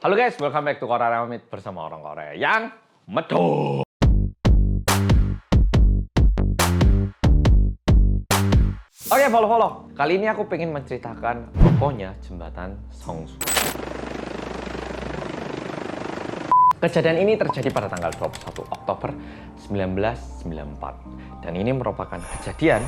Halo guys, welcome back to Korea Remit bersama orang Korea yang medok. Oke, follow. Kali ini aku pengen menceritakan robohnya jembatan Seongsu. Kejadian ini terjadi pada tanggal 21 Oktober 1994. Dan ini merupakan kejadian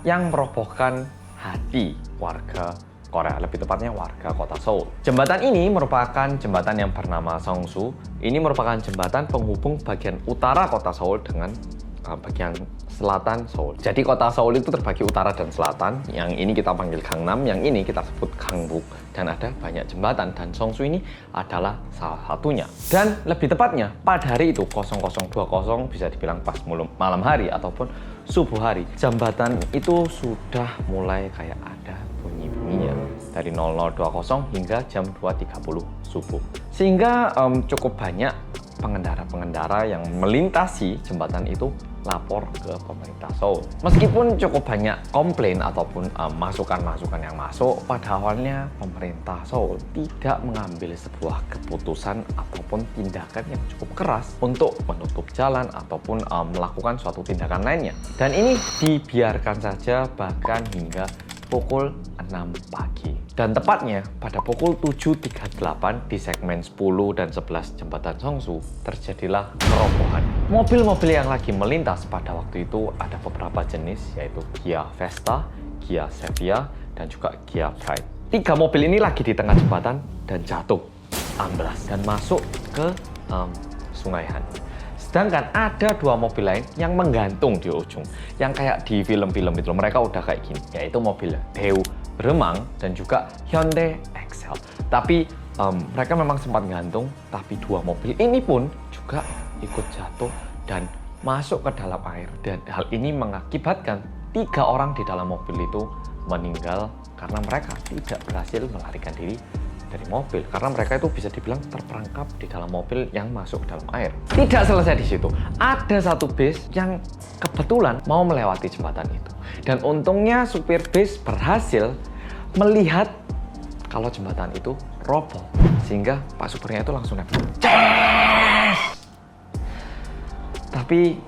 yang merobohkan hati warga Korea, lebih tepatnya warga kota Seoul. Jembatan ini merupakan jembatan yang bernama Seongsu. Ini merupakan jembatan penghubung bagian utara kota Seoul dengan bagian selatan Seoul. Jadi kota Seoul itu terbagi utara dan selatan. Yang ini kita panggil Gangnam, yang ini kita sebut Gangbuk. Dan ada banyak jembatan, dan Seongsu ini adalah salah satunya. Dan lebih tepatnya, pada hari itu 0020, bisa dibilang pas malam hari ataupun subuh hari, jembatan itu sudah mulai kayak ada bunyi-bunyinya dari 0020 hingga jam 2.30 subuh. Sehingga cukup banyak pengendara-pengendara yang melintasi jembatan itu lapor ke pemerintah Seoul. Meskipun cukup banyak komplain ataupun masukan-masukan yang masuk, pada awalnya pemerintah Seoul tidak mengambil sebuah keputusan ataupun tindakan yang cukup keras untuk menutup jalan ataupun melakukan suatu tindakan lainnya. Dan ini dibiarkan saja bahkan hingga pukul 6 pagi. Dan tepatnya pada pukul 7.38 di segmen 10 dan 11 jembatan Seongsu terjadilah kerobohan. Mobil-mobil yang lagi melintas pada waktu itu ada beberapa jenis, yaitu Kia Vesta, Kia Xenia, dan juga Kia Pride. 3 mobil ini lagi di tengah jembatan dan jatuh, amblas, dan masuk ke Sungai Han. Sedangkan ada 2 mobil lain yang menggantung di ujung, yang kayak di film-film itu, mereka udah kayak gini, yaitu mobil Daewoo Remang dan juga Hyundai Excel. Tapi mereka memang sempat gantung, tapi 2 mobil ini pun juga ikut jatuh dan masuk ke dalam air. Dan hal ini mengakibatkan 3 orang di dalam mobil itu meninggal karena mereka tidak berhasil melarikan diri dari mobil, karena mereka itu bisa dibilang terperangkap di dalam mobil yang masuk ke dalam air. Tidak selesai di situ, ada satu bis yang kebetulan mau melewati jembatan itu, dan untungnya supir bis berhasil melihat kalau jembatan itu roboh, sehingga pak supirnya itu langsung nempel. Tapi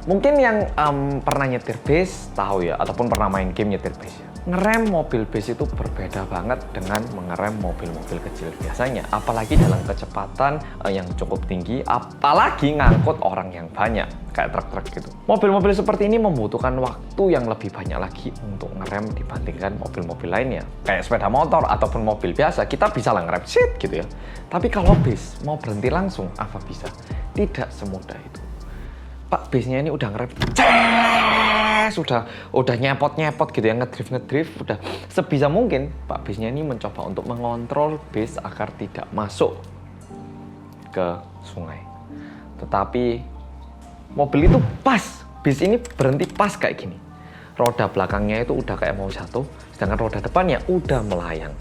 mungkin yang pernah nyetir bis tahu ya, ataupun pernah main game nyetir bis ya, ngerem mobil bis itu berbeda banget dengan mengerem mobil-mobil kecil biasanya, apalagi dalam kecepatan yang cukup tinggi, apalagi ngangkut orang yang banyak kayak truk-truk gitu. Mobil-mobil seperti ini membutuhkan waktu yang lebih banyak lagi untuk ngerem dibandingkan mobil-mobil lainnya. Kayak sepeda motor ataupun mobil biasa, kita bisa lah ngerem shit gitu ya. Tapi kalau bis mau berhenti langsung, apa bisa? Tidak semudah itu. Pak, bisnya ini udah ngerem, udah nyepot gitu ya, ngedrift, udah sebisa mungkin Pak bisnya ini mencoba untuk mengontrol bis agar tidak masuk ke sungai. Tetapi mobil itu pas, bis ini berhenti pas kayak gini. Roda belakangnya itu udah kayak mau jatuh, sedangkan roda depannya udah melayang.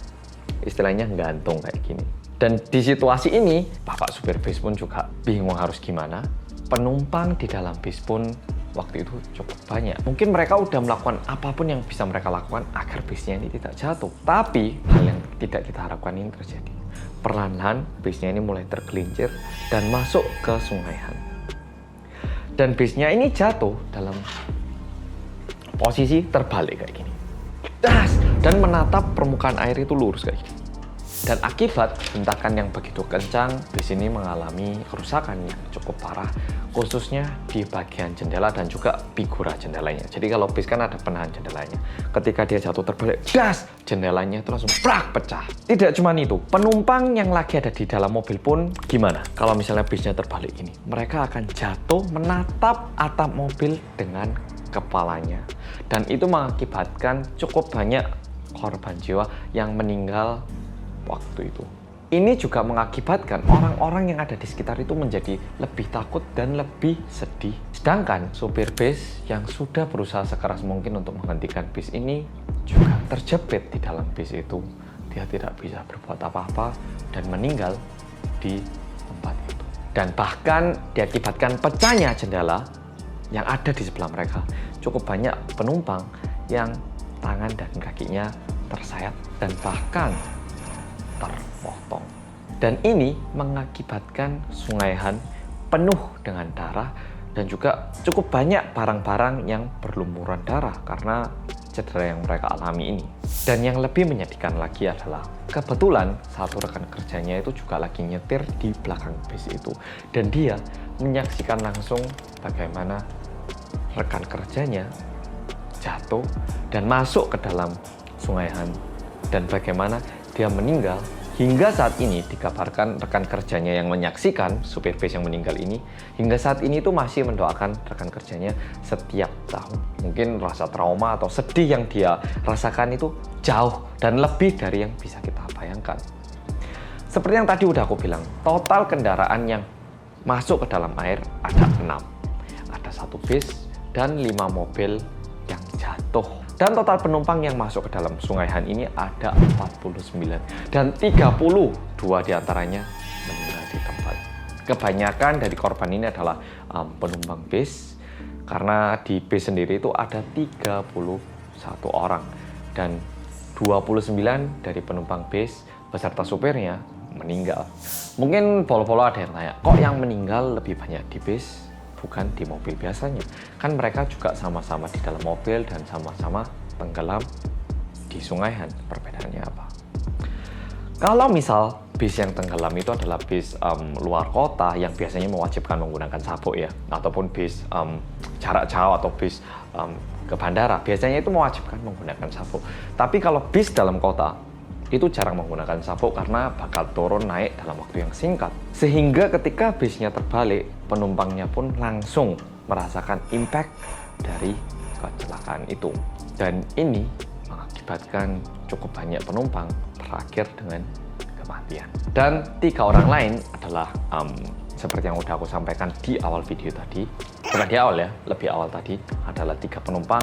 Istilahnya gantung kayak gini. Dan di situasi ini, bapak supir bis pun juga bingung harus gimana. Penumpang di dalam bis pun waktu itu cukup banyak. Mungkin mereka udah melakukan apapun yang bisa mereka lakukan agar bisnya ini tidak jatuh. Tapi hal yang tidak kita harapkan ini terjadi. Perlahan bisnya ini mulai tergelincir dan masuk ke Sungai Han. Dan bisnya ini jatuh dalam posisi terbalik kayak gini. Dan menatap permukaan air itu lurus kayak gini. Dan akibat hentakan yang begitu kencang, bis ini mengalami kerusakan yang cukup parah, khususnya di bagian jendela dan juga figura jendelanya. Jadi kalau bis kan ada penahan jendelanya. Ketika dia jatuh terbalik, jendelanya itu langsung pecah. Tidak cuma itu, penumpang yang lagi ada di dalam mobil pun gimana? Kalau misalnya bisnya terbalik ini, mereka akan jatuh menatap atap mobil dengan kepalanya. Dan itu mengakibatkan cukup banyak korban jiwa yang meninggal waktu itu. Ini juga mengakibatkan orang-orang yang ada di sekitar itu menjadi lebih takut dan lebih sedih. Sedangkan supir bis yang sudah berusaha sekeras mungkin untuk menghentikan bis ini juga terjepit di dalam bis itu. Dia tidak bisa berbuat apa-apa dan meninggal di tempat itu. Dan bahkan diakibatkan pecahnya jendela yang ada di sebelah mereka, cukup banyak penumpang yang tangan dan kakinya tersayat dan bahkan terpotong. Dan ini mengakibatkan Sungai Han penuh dengan darah dan juga cukup banyak barang-barang yang berlumuran darah karena cedera yang mereka alami ini. Dan yang lebih menyedihkan lagi adalah kebetulan satu rekan kerjanya itu juga lagi nyetir di belakang bis itu. Dan dia menyaksikan langsung bagaimana rekan kerjanya jatuh dan masuk ke dalam Sungai Han. Dan bagaimana dia meninggal. Hingga saat ini dikabarkan rekan kerjanya yang menyaksikan supir bis yang meninggal ini, hingga saat ini itu masih mendoakan rekan kerjanya setiap tahun. Mungkin rasa trauma atau sedih yang dia rasakan itu jauh dan lebih dari yang bisa kita bayangkan. Seperti yang tadi udah aku bilang, total kendaraan yang masuk ke dalam air ada 6. Ada 1 bis dan 5 mobil yang jatuh. Dan total penumpang yang masuk ke dalam Sungai Han ini ada 49 dan 32 diantaranya meninggal di tempat. Kebanyakan dari korban ini adalah penumpang bis karena di bis sendiri itu ada 31 orang dan 29 dari penumpang bis beserta supirnya meninggal. Mungkin polo-polo ada yang tanya, kok yang meninggal lebih banyak di bis bukan di mobil biasanya? Kan mereka juga sama-sama di dalam mobil dan sama-sama tenggelam di Sungai Han. Perbedaannya apa? Kalau misal bis yang tenggelam itu adalah bis luar kota yang biasanya mewajibkan menggunakan sabuk ya, ataupun bis jarak jauh atau bis ke bandara, biasanya itu mewajibkan menggunakan sabuk. Tapi kalau bis dalam kota itu jarang menggunakan sabuk karena bakal turun naik dalam waktu yang singkat. Sehingga ketika bisnya terbalik, penumpangnya pun langsung merasakan impact dari kecelakaan itu. Dan ini mengakibatkan cukup banyak penumpang berakhir dengan kematian. Dan 3 orang lain adalah seperti yang udah aku sampaikan di awal video tadi, bukan di awal ya, lebih awal tadi, adalah 3 penumpang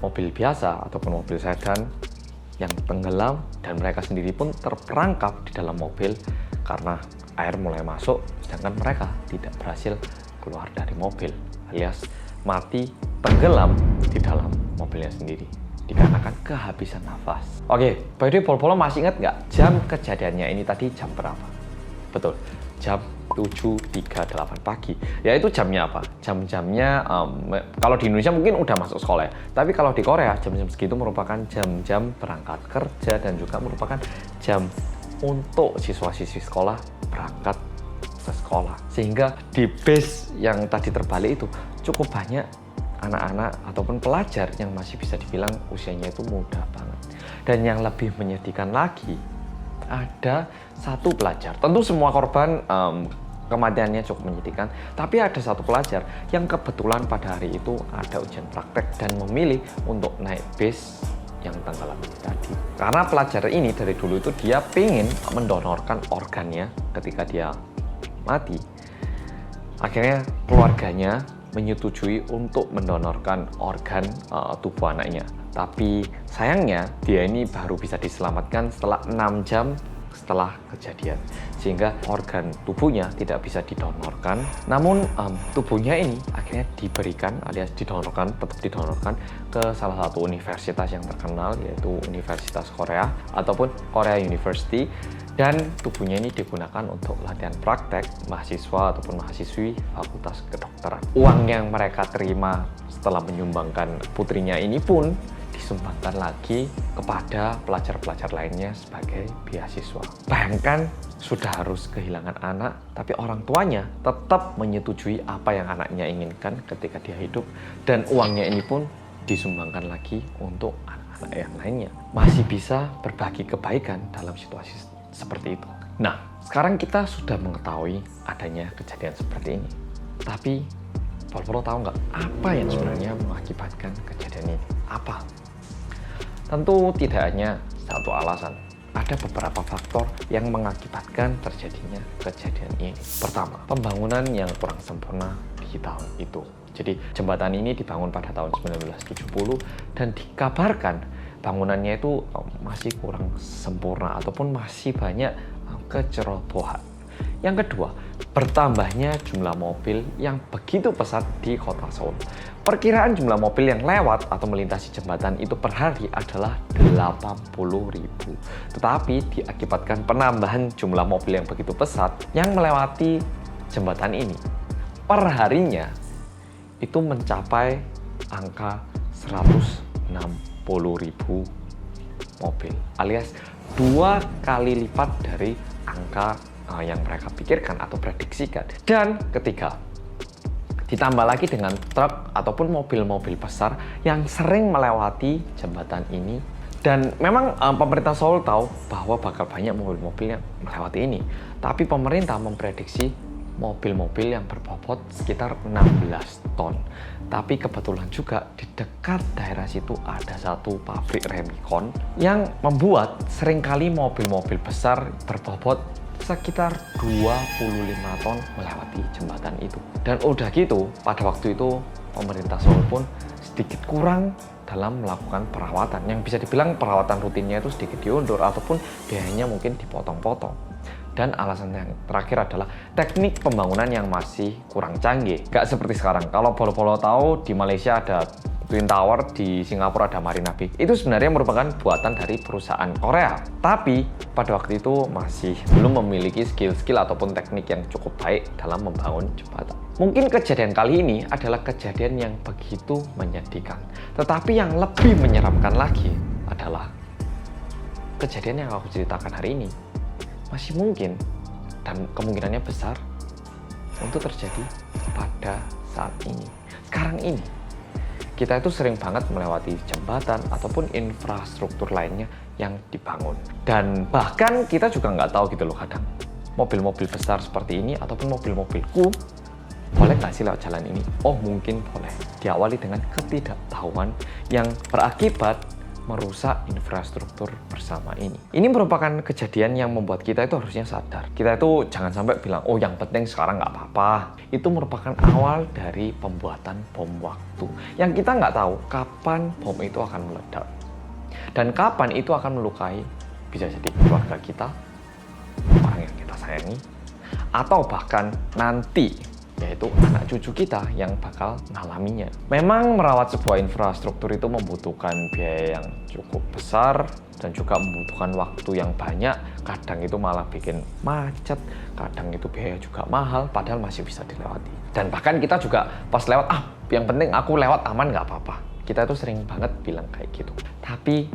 mobil biasa ataupun mobil sedan yang tenggelam dan mereka sendiri pun terperangkap di dalam mobil karena air mulai masuk sedangkan mereka tidak berhasil keluar dari mobil, alias mati tenggelam di dalam mobilnya sendiri dikarenakan kehabisan nafas. Oke, by the way, polo-polo masih ingat nggak jam kejadiannya ini tadi jam berapa? Betul, jam 7.38 pagi. Ya itu jamnya apa? Jam-jamnya kalau di Indonesia mungkin udah masuk sekolah ya. Tapi kalau di Korea jam-jam segitu merupakan jam-jam berangkat kerja dan juga merupakan jam untuk siswa-siswi sekolah berangkat ke sekolah. Sehingga di bis yang tadi terbalik itu cukup banyak anak-anak ataupun pelajar yang masih bisa dibilang usianya itu muda banget. Dan yang lebih menyedihkan lagi, ada 1 pelajar. Tentu semua korban kematiannya cukup menyedihkan, tapi ada 1 pelajar yang kebetulan pada hari itu ada ujian praktek dan memilih untuk naik bis yang tenggelam tadi. Karena pelajar ini dari dulu itu dia pengen mendonorkan organnya ketika dia mati. Akhirnya keluarganya menyetujui untuk mendonorkan organ tubuh anaknya. Tapi sayangnya dia ini baru bisa diselamatkan setelah 6 jam setelah kejadian, sehingga organ tubuhnya tidak bisa didonorkan. Namun tubuhnya ini akhirnya diberikan alias didonorkan, tetap didonorkan ke salah satu universitas yang terkenal, yaitu Universitas Korea ataupun Korea University. Dan tubuhnya ini digunakan untuk latihan praktek mahasiswa ataupun mahasiswi Fakultas Kedokteran. Uang yang mereka terima setelah menyumbangkan putrinya ini pun disumbangkan lagi kepada pelajar-pelajar lainnya sebagai beasiswa. Bayangkan sudah harus kehilangan anak, tapi orang tuanya tetap menyetujui apa yang anaknya inginkan ketika dia hidup, dan uangnya ini pun disumbangkan lagi untuk anak-anak yang lainnya. Masih bisa berbagi kebaikan dalam situasi seperti itu. Nah, sekarang kita sudah mengetahui adanya kejadian seperti ini. Tapi, Polo tahu nggak apa yang sebenarnya mengakibatkan kejadian ini? Apa? Tentu tidak hanya satu alasan. Ada beberapa faktor yang mengakibatkan terjadinya kejadian ini. Pertama, pembangunan yang kurang sempurna di tahun itu. Jadi, jembatan ini dibangun pada tahun 1970 dan dikabarkan bangunannya itu masih kurang sempurna ataupun masih banyak kecerobohan. Yang kedua, bertambahnya jumlah mobil yang begitu pesat di kota Seoul. Perkiraan jumlah mobil yang lewat atau melintasi jembatan itu per hari adalah 80.000. Tetapi diakibatkan penambahan jumlah mobil yang begitu pesat yang melewati jembatan ini, per harinya itu mencapai angka 160.000 mobil, alias 2 kali lipat dari angka yang mereka pikirkan atau prediksikan. Dan ketiga, ditambah lagi dengan truk ataupun mobil-mobil besar yang sering melewati jembatan ini. Dan memang pemerintah Seoul tahu bahwa bakal banyak mobil-mobil yang melewati ini. Tapi pemerintah memprediksi mobil-mobil yang berbobot sekitar 16 ton. Tapi kebetulan juga di dekat daerah situ ada satu pabrik Remicon yang membuat seringkali mobil-mobil besar berbobot sekitar 25 ton melewati jembatan itu. Dan udah gitu, pada waktu itu pemerintah Seoul pun sedikit kurang dalam melakukan perawatan. Yang bisa dibilang perawatan rutinnya itu sedikit diundur ataupun biayanya mungkin dipotong-potong. Dan alasan yang terakhir adalah teknik pembangunan yang masih kurang canggih. Gak seperti sekarang. Kalau Polo-Polo tahu, di Malaysia ada Twin Tower, di Singapura ada Marina Bay. Itu sebenarnya merupakan buatan dari perusahaan Korea. Tapi pada waktu itu masih belum memiliki skill-skill ataupun teknik yang cukup baik dalam membangun jembatan. Mungkin kejadian kali ini adalah kejadian yang begitu menyedihkan. Tetapi yang lebih menyeramkan lagi adalah kejadian yang aku ceritakan hari ini masih mungkin dan kemungkinannya besar untuk terjadi pada saat ini. Sekarang ini kita itu sering banget melewati jembatan ataupun infrastruktur lainnya yang dibangun. Dan bahkan kita juga nggak tahu gitu loh kadang. Mobil-mobil besar seperti ini ataupun mobil-mobilku boleh nggak sih lewat jalan ini? Oh mungkin boleh. Diawali dengan ketidaktahuan yang berakibat merusak infrastruktur bersama ini. Ini merupakan kejadian yang membuat kita itu harusnya sadar. Kita itu jangan sampai bilang, oh yang penting sekarang nggak apa-apa. Itu merupakan awal dari pembuatan bom waktu. Yang kita nggak tahu kapan bom itu akan meledak. Dan kapan itu akan melukai, bisa jadi keluarga kita, orang yang kita sayangi, atau bahkan nanti yaitu anak cucu kita yang bakal mengalaminya. Memang merawat sebuah infrastruktur itu membutuhkan biaya yang cukup besar dan juga membutuhkan waktu yang banyak. Kadang itu malah bikin macet, kadang itu biaya juga mahal, padahal masih bisa dilewati. Dan bahkan kita juga pas lewat, yang penting aku lewat aman nggak apa-apa. Kita itu sering banget bilang kayak gitu. Tapi,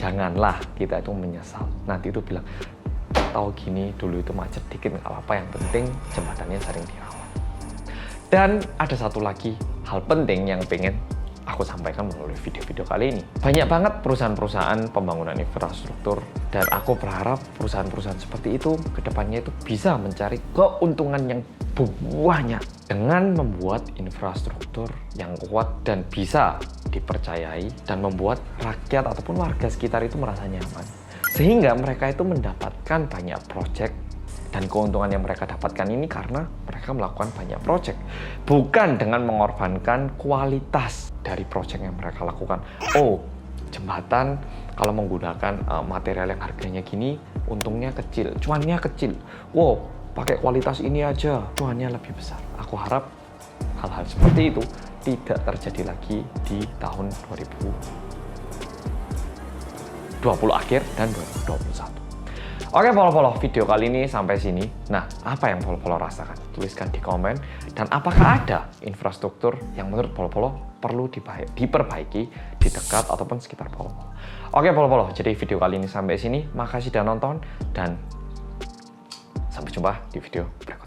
janganlah kita itu menyesal. Nanti itu bilang, tahu gini dulu itu macet dikit nggak apa-apa, yang penting jembatannya sering dirawat. Dan ada satu lagi hal penting yang pengen aku sampaikan melalui video-video kali ini. Banyak banget perusahaan-perusahaan pembangunan infrastruktur dan aku berharap perusahaan-perusahaan seperti itu kedepannya itu bisa mencari keuntungan yang banyak dengan membuat infrastruktur yang kuat dan bisa dipercayai dan membuat rakyat ataupun warga sekitar itu merasa nyaman. Sehingga mereka itu mendapatkan banyak proyek. Dan keuntungan yang mereka dapatkan ini karena mereka melakukan banyak proyek. Bukan dengan mengorbankan kualitas dari proyek yang mereka lakukan. Oh, jembatan kalau menggunakan material yang harganya gini, untungnya kecil, cuannya kecil. Wow, pakai kualitas ini aja, cuannya lebih besar. Aku harap hal-hal seperti itu tidak terjadi lagi di tahun 2020 akhir dan 2021. Oke Polo-Polo, video kali ini sampai sini. Nah, apa yang Polo-Polo rasakan? Tuliskan di komen. Dan apakah ada infrastruktur yang menurut Polo-Polo perlu diperbaiki di dekat ataupun sekitar Polo-Polo? Oke Polo-Polo, jadi video kali ini sampai sini. Makasih sudah nonton dan sampai jumpa di video berikutnya.